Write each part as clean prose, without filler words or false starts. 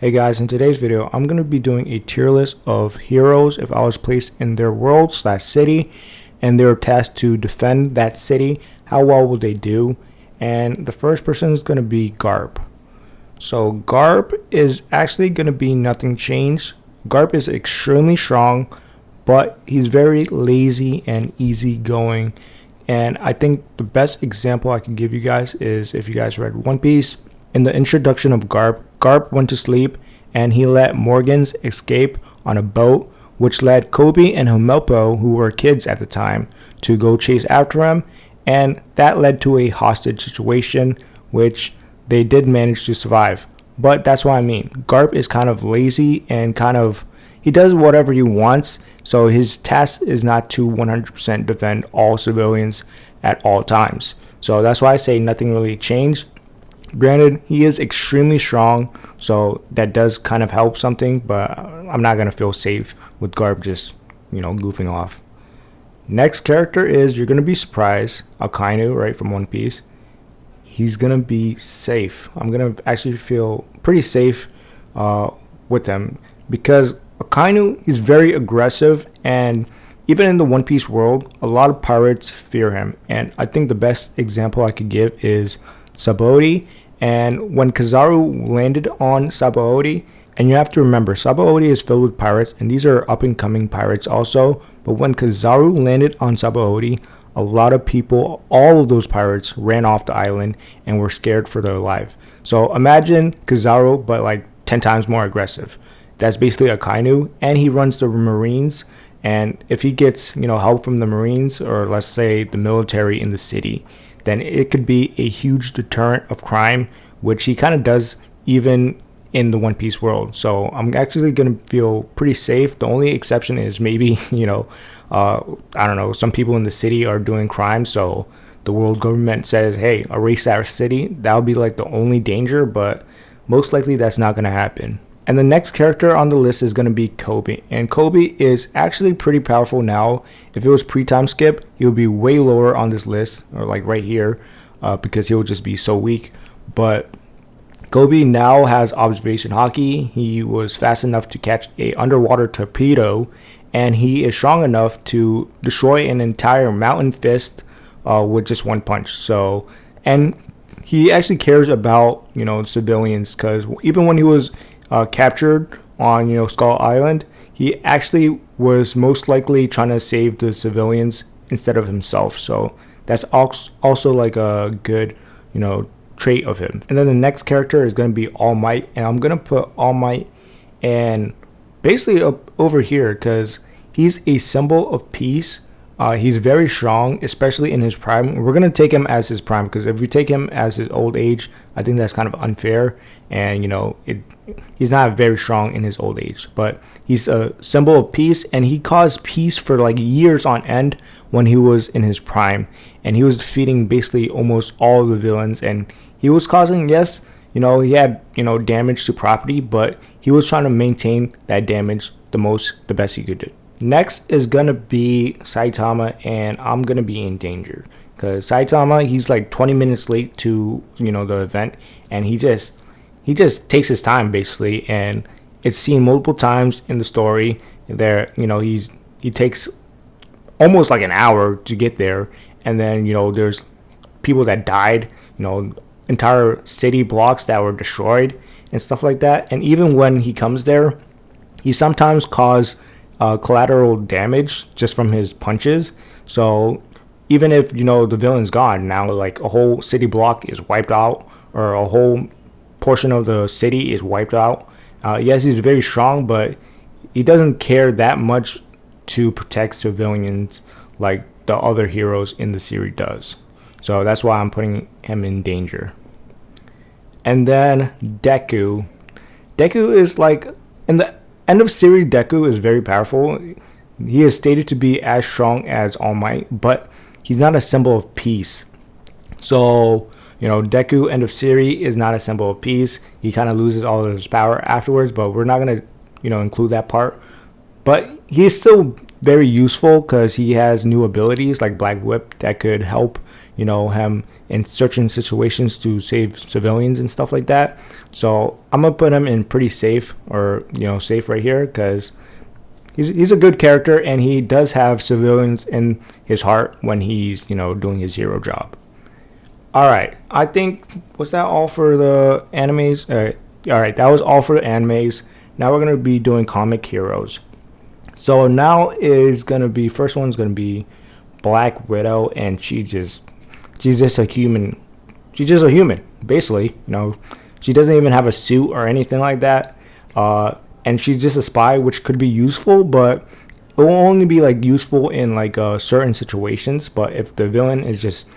Hey guys, in today's video, I'm going to be doing a tier list of heroes if I was placed in their world slash city and they were tasked to defend that city. How well will they do? And the first person is going to be Garp. So Garp is actually going to be nothing changed. Garp is extremely strong, but he's very lazy and easygoing. And I think the best example I can give you guys is if you guys read One Piece. In the introduction of Garp, Garp went to sleep and he let Morgans escape on a boat, which led Koby and Helmeppo, who were kids at the time, to go chase after him, and that led to a hostage situation, which they did manage to survive. But that's what I mean. Garp is kind of lazy and he does whatever he wants, so his task is not to 100% defend all civilians at all times. So that's why I say nothing really changed. Granted, he is extremely strong, so that does kind of help something, but I'm not going to feel safe with Garp just, goofing off. Next character is, you're going to be surprised, Akainu, right, from One Piece. He's going to be safe. I'm going to actually feel pretty safe with him because Akainu, he's very aggressive, and even in the One Piece world, a lot of pirates fear him. And I think the best example I could give is Sabaody. And when Kizaru landed on Sabaody, and you have to remember, Sabaody is filled with pirates, and these are up-and-coming pirates also. But when Kizaru landed on Sabaody, a lot of people, all of those pirates, ran off the island and were scared for their life. So imagine Kizaru, but like 10 times more aggressive. That's basically Akainu, and he runs the Marines. And if he gets, help from the Marines, or let's say the military in the city, then it could be a huge deterrent of crime, which he kind of does even in the One Piece world. So I'm actually going to feel pretty safe. The only exception is maybe, I don't know, some people in the city are doing crime, so the world government says, hey, erase our city. That would be like the only danger, but most likely that's not going to happen. And the next character on the list is going to be Koby. And Koby is actually pretty powerful now. If it was pre-time skip, he would be way lower on this list, or like right here, because he would just be so weak. But Koby now has observation haki. He was fast enough to catch a underwater torpedo, and he is strong enough to destroy an entire mountain fist with just one punch. So, and he actually cares about, civilians, because even when he was captured on Skull Island, he actually was most likely trying to save the civilians instead of himself. So that's also like a good trait of him. And then the next character is going to be All Might, and I'm going to put All Might and basically up over here because he's a symbol of peace. He's very strong, especially in his prime. We're going to take him as his prime because if we take him as his old age, I think that's kind of unfair. And, he's not very strong in his old age. But he's a symbol of peace, and he caused peace for like years on end when he was in his prime. And he was defeating basically almost all of the villains. And he was causing, yes, he had, damage to property, but he was trying to maintain that damage the best he could do. Next is going to be Saitama, and I'm going to be in danger. Because Saitama, he's like 20 minutes late to, the event, and he just takes his time, basically. And it's seen multiple times in the story there, he takes almost like an hour to get there. And then, there's people that died, entire city blocks that were destroyed and stuff like that. And even when he comes there, he sometimes causes collateral damage just from his punches. So even if the villain's gone, now like a whole city block is wiped out, or a whole portion of the city is wiped out. Yes, he's very strong, but he doesn't care that much to protect civilians like the other heroes in the series does. So that's why I'm putting him in danger. And then Deku is like, in the end of series, Deku is very powerful. He is stated to be as strong as All Might, but he's not a symbol of peace. So, Deku, end of series, is not a symbol of peace. He kind of loses all of his power afterwards, but we're not going to, include that part. But he is still very useful because he has new abilities like Black Whip that could help, him in certain situations to save civilians and stuff like that. So I'm gonna put him in pretty safe, or safe right here, because he's a good character, and he does have civilians in his heart when he's doing his hero job. All right, I think, was that all for the animes? All right, that was all for the animes. Now we're gonna be doing comic heroes. So now is gonna be, first one's gonna be Black Widow, and she's just a human. She's just a human, basically. She doesn't even have a suit or anything like that. And she's just a spy, which could be useful, but it will only be like useful in like certain situations. But if the villain is just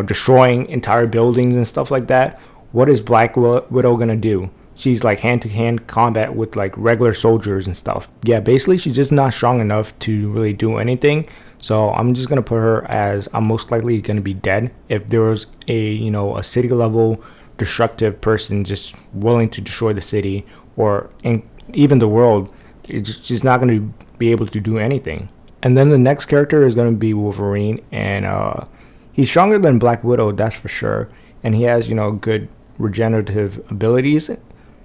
destroying entire buildings and stuff like that, what is Black Widow gonna do? She's like hand-to-hand combat with like regular soldiers and stuff. Yeah, basically she's just not strong enough to really do anything. So I'm just gonna put her as, I'm most likely gonna be dead if there was a city level destructive person just willing to destroy the city, or even the world. She's not gonna be able to do anything. And then the next character is gonna be Wolverine, and he's stronger than Black Widow, that's for sure. And he has good regenerative abilities,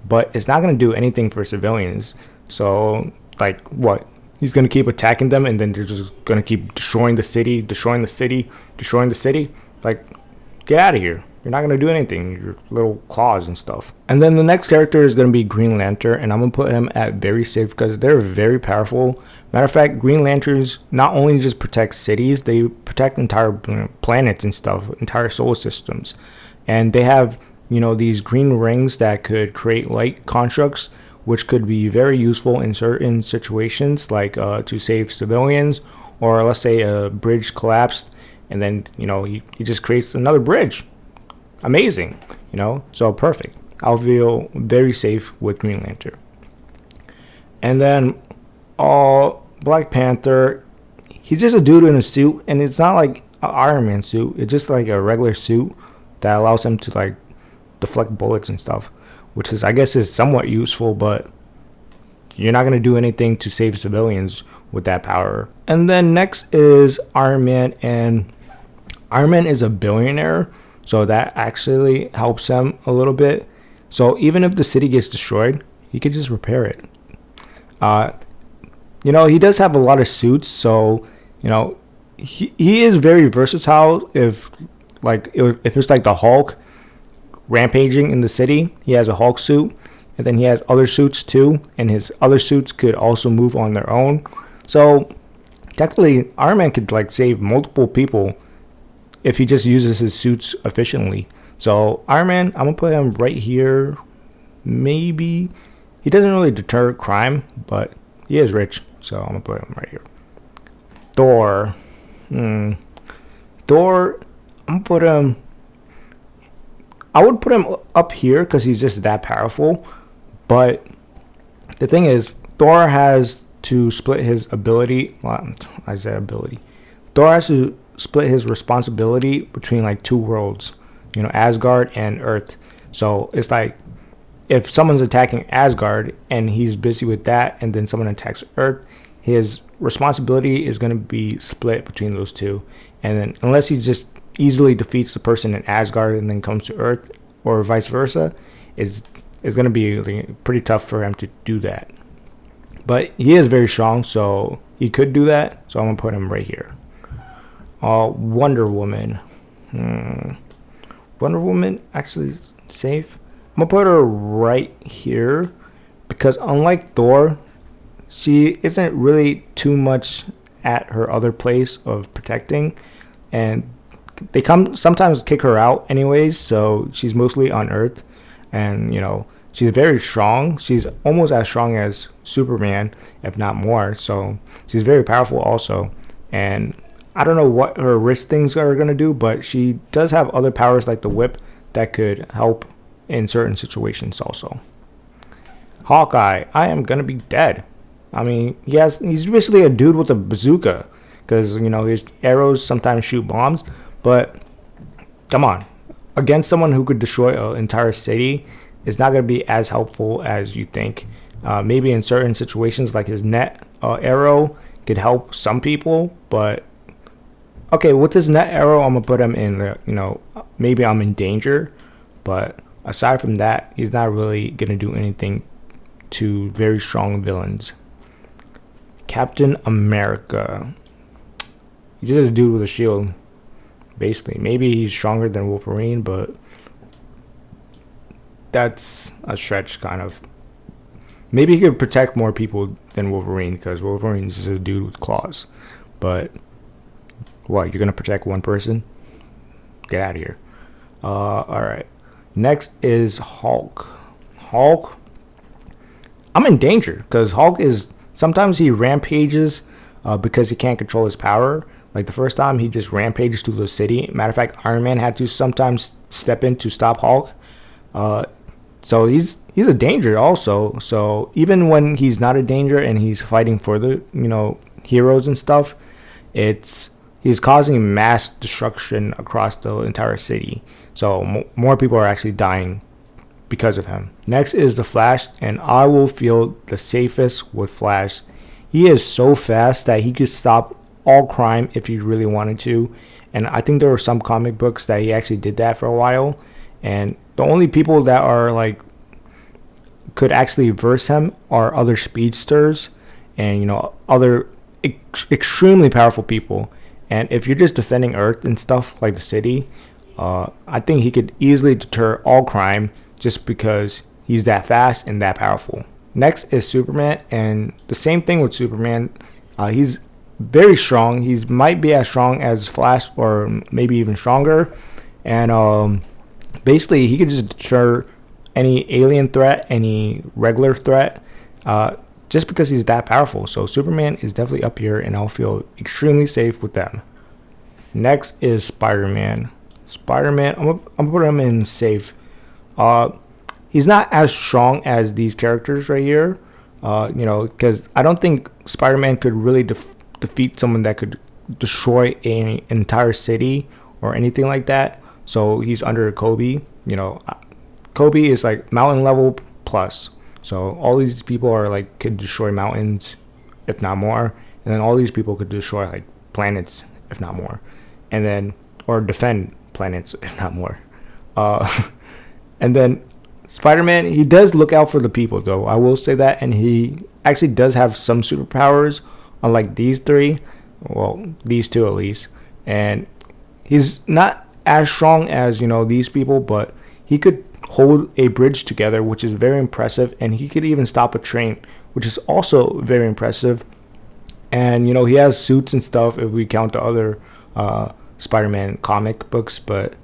but it's not going to do anything for civilians. So like, what, he's going to keep attacking them, and then they're just going to keep destroying the city. Like, get out of here. You're not going to do anything, your little claws and stuff. And then the next character is going to be Green Lantern, and I'm going to put him at very safe because they're very powerful. Matter of fact, Green Lanterns not only just protect cities, they protect entire planets and stuff, entire solar systems. And they have these green rings that could create light constructs, which could be very useful in certain situations, like to save civilians, or let's say a bridge collapsed, and then he just creates another bridge. Amazing, so perfect. I'll feel very safe with Green Lantern. And then Black Panther, he's just a dude in a suit, and it's not like an Iron Man suit. It's just like a regular suit that allows him to like deflect bullets and stuff, which is, I guess, is somewhat useful, but you're not going to do anything to save civilians with that power. And then next is Iron Man, and Iron Man is a billionaire, so that actually helps him a little bit. So even if the city gets destroyed, he could just repair it. He does have a lot of suits, so he is very versatile. If it's like the Hulk rampaging in the city, he has a Hulk suit, and then he has other suits too, and his other suits could also move on their own. So technically Iron Man could like save multiple people if he just uses his suits efficiently. So Iron Man, I'm gonna put him right here. Maybe he doesn't really deter crime, but he is rich, so I'm gonna put him right here. Thor, I'm gonna put him, I would put him up here because he's just that powerful. But the thing is, Thor has to split his ability. Well, I said ability. Thor has to split his responsibility between like two worlds, Asgard and Earth. So it's like, if someone's attacking Asgard and he's busy with that, and then someone attacks Earth, his responsibility is going to be split between those two. And then unless he just easily defeats the person in Asgard and then comes to Earth, or vice versa, it's going to be pretty tough for him to do that. But he is very strong, so he could do that. So I'm going to put him right here. Wonder Woman. Wonder Woman actually safe. I'm going to put her right here because unlike Thor, she isn't really too much at her other place of protecting, and they sometimes kick her out anyways, so she's mostly on Earth. And she's very strong. She's almost as strong as Superman, if not more. So she's very powerful also. And I don't know what her wrist things are going to do, but she does have other powers like the whip that could help in certain situations also. Hawkeye, I am going to be dead. I mean, he's basically a dude with a bazooka because, his arrows sometimes shoot bombs. But come on, against someone who could destroy an entire city, it's not going to be as helpful as you think. Maybe in certain situations, like his net arrow could help some people, but Okay, with his net arrow, I'm gonna put him in the, maybe I'm in danger, but aside from that, he's not really gonna do anything to very strong villains. Captain America. He's just a dude with a shield, basically. Maybe he's stronger than Wolverine, but that's a stretch, kind of. Maybe he could protect more people than Wolverine, because Wolverine's just a dude with claws. But what, you're gonna protect one person? Get out of here. Alright. Next is Hulk. Hulk, I'm in danger, because Hulk is, sometimes he rampages because he can't control his power. Like the first time, he just rampages through the city. Matter of fact, Iron Man had to sometimes step in to stop Hulk. So he's a danger also. So even when he's not a danger and he's fighting for the heroes and stuff, he's causing mass destruction across the entire city. So more people are actually dying because of him. Next is the Flash, and I will feel the safest with Flash. He is so fast that he could stop all crime if he really wanted to. And I think there were some comic books that he actually did that for a while. And the only people that are like could actually verse him are other speedsters and other extremely powerful people. And if you're just defending Earth and stuff like the city, I think he could easily deter all crime just because he's that fast and that powerful. Next is Superman, and the same thing with Superman. He's very strong. He might be as strong as Flash or maybe even stronger. And basically, he could just deter any alien threat, any regular threat, just because he's that powerful. So Superman is definitely up here, and I'll feel extremely safe with them. Next is Spider-Man. Spider-Man, I'm gonna put him in safe. He's not as strong as these characters right here, because I don't think Spider-Man could really defeat someone that could destroy an entire city or anything like that. So he's under Kobe. Kobe is like mountain level plus. So all these people are like could destroy mountains, if not more. And then all these people could destroy like planets, if not more. And then, or defend planets, if not more. And then Spider-Man, he does look out for the people, though. I will say that. And he actually does have some superpowers, unlike these three. Well, these two at least. And he's not as strong as, these people, but he could hold a bridge together, which is very impressive. And he could even stop a train, which is also very impressive. And, he has suits and stuff if we count the other Spider-Man comic books. But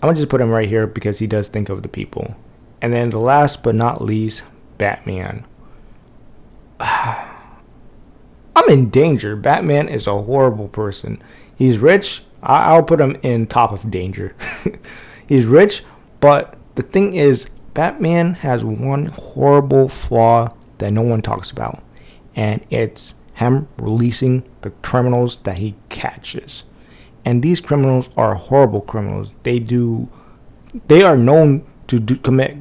I'm going to just put him right here because he does think of the people. And then the last but not least, Batman. I'm in danger. Batman is a horrible person. He's rich. I'll put him in top of danger. He's rich, but the thing is, Batman has one horrible flaw that no one talks about. And it's him releasing the criminals that he catches. And these criminals are horrible criminals. They are known to commit,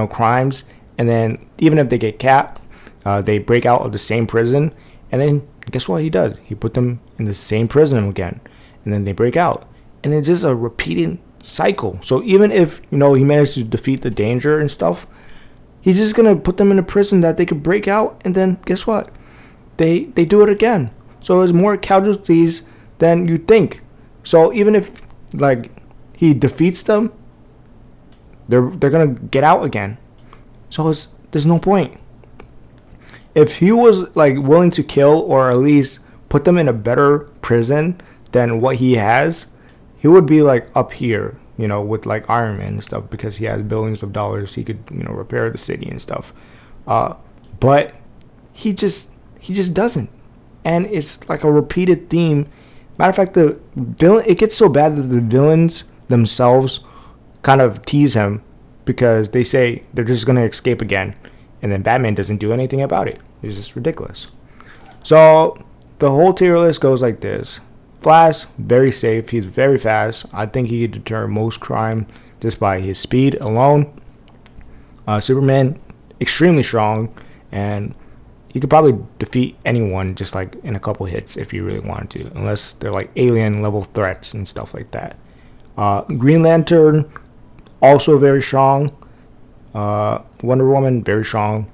crimes. And then even if they get capped, they break out of the same prison. And then guess what he does? He put them in the same prison again. And then they break out. And it's just a repeating cycle. So even if, he managed to defeat the danger and stuff, he's just going to put them in a prison that they could break out. And then guess what? They do it again. So there's more casualties than you think. So even if he defeats them, they're gonna get out again. So there's no point. If he was willing to kill or at least put them in a better prison than what he has, he would be up here, with Iron Man and stuff, because he has billions of dollars. He could repair the city and stuff. But he just doesn't, and it's like a repeated theme. Matter of fact, the villain, it gets so bad that the villains themselves kind of tease him because they say they're just going to escape again. And then Batman doesn't do anything about it. It's just ridiculous. So the whole tier list goes like this. Flash, very safe. He's very fast. I think he could deter most crime just by his speed alone. Superman, extremely strong. And he could probably defeat anyone just like in a couple hits if you really wanted to, unless they're like alien level threats and stuff like that. Green Lantern, also very strong. Wonder Woman, very strong.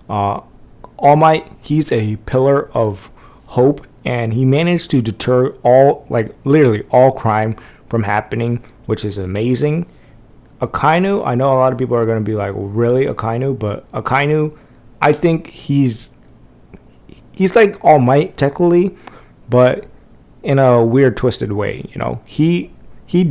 All Might, he's a pillar of hope, and he managed to deter all, like literally all crime from happening, which is amazing. Akainu, I know a lot of people are going to be like, well, really, Akainu? But Akainu, I think he's like All Might technically, but in a weird, twisted way. You know, he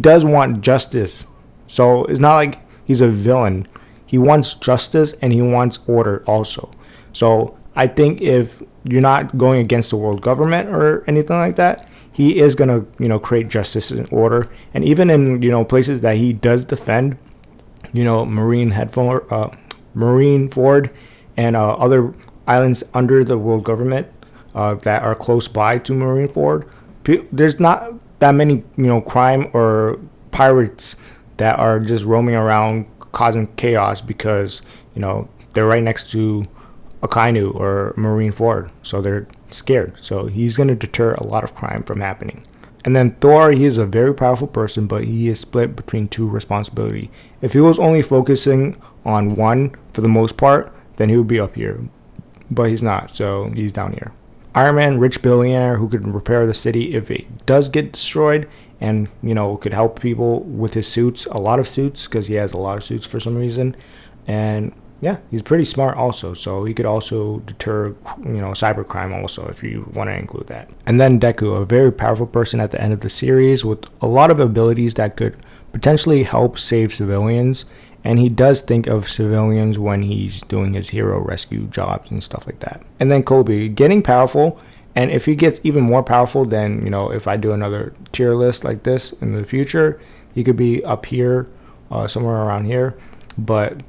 does want justice, so it's not like he's a villain. He wants justice and he wants order also. So I think if you're not going against the world government or anything like that, he is gonna, create justice and order. And even in, places that he does defend, Marine Ford, and other islands under the world government that are close by to Marine Ford, there's not that many, crime or pirates that are just roaming around causing chaos because, they're right next to Akainu or Marine Ford, so they're scared. So he's going to deter a lot of crime from happening. And then Thor, he is a very powerful person, but he is split between two responsibility. If he was only focusing on one for the most part, then he would be up here. But he's not, so he's down here. Iron Man, rich billionaire who could repair the city if it does get destroyed, and could help people with his suits, a lot of suits, because he has a lot of suits for some reason. And yeah, he's pretty smart also, so he could also deter, cybercrime also, if you want to include that. And then Deku, a very powerful person at the end of the series with a lot of abilities that could potentially help save civilians, and he does think of civilians when he's doing his hero rescue jobs and stuff like that. And then Kobe, getting powerful, and if he gets even more powerful, then, if I do another tier list like this in the future, he could be up here, somewhere around here, but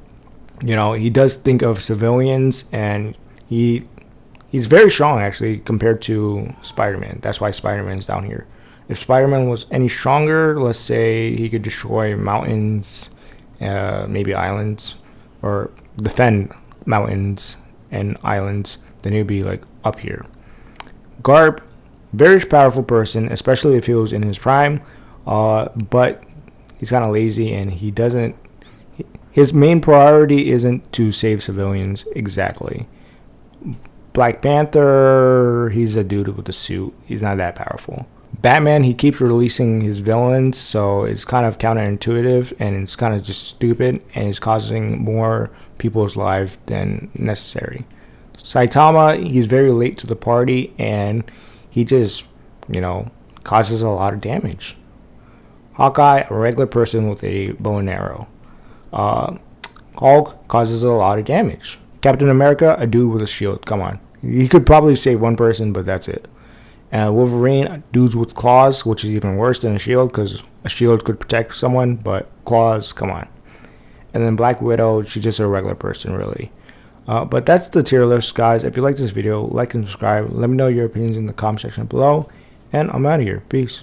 he does think of civilians, and he's very strong actually compared to Spider-Man. That's why Spider-Man's down here. If Spider-Man was any stronger, let's say he could destroy mountains, maybe islands, or defend mountains and islands, then he'd be like up here. Garp, very powerful person, especially if he was in his prime, but he's kind of lazy, and his main priority isn't to save civilians exactly. Black Panther, he's a dude with a suit. He's not that powerful. Batman, he keeps releasing his villains, so it's kind of counterintuitive, and it's kind of just stupid, and it's causing more people's lives than necessary. Saitama, he's very late to the party, and he just, causes a lot of damage. Hawkeye, a regular person with a bow and arrow. Hulk causes a lot of damage. Captain America, a dude with a shield. Come on. He could probably save one person, but that's it. Wolverine, dudes with claws, which is even worse than a shield, because a shield could protect someone, but claws, come on. And then Black Widow, she's just a regular person, really. But that's the tier list, guys. If you like this video, like and subscribe. Let me know your opinions in the comment section below. And I'm out of here. Peace.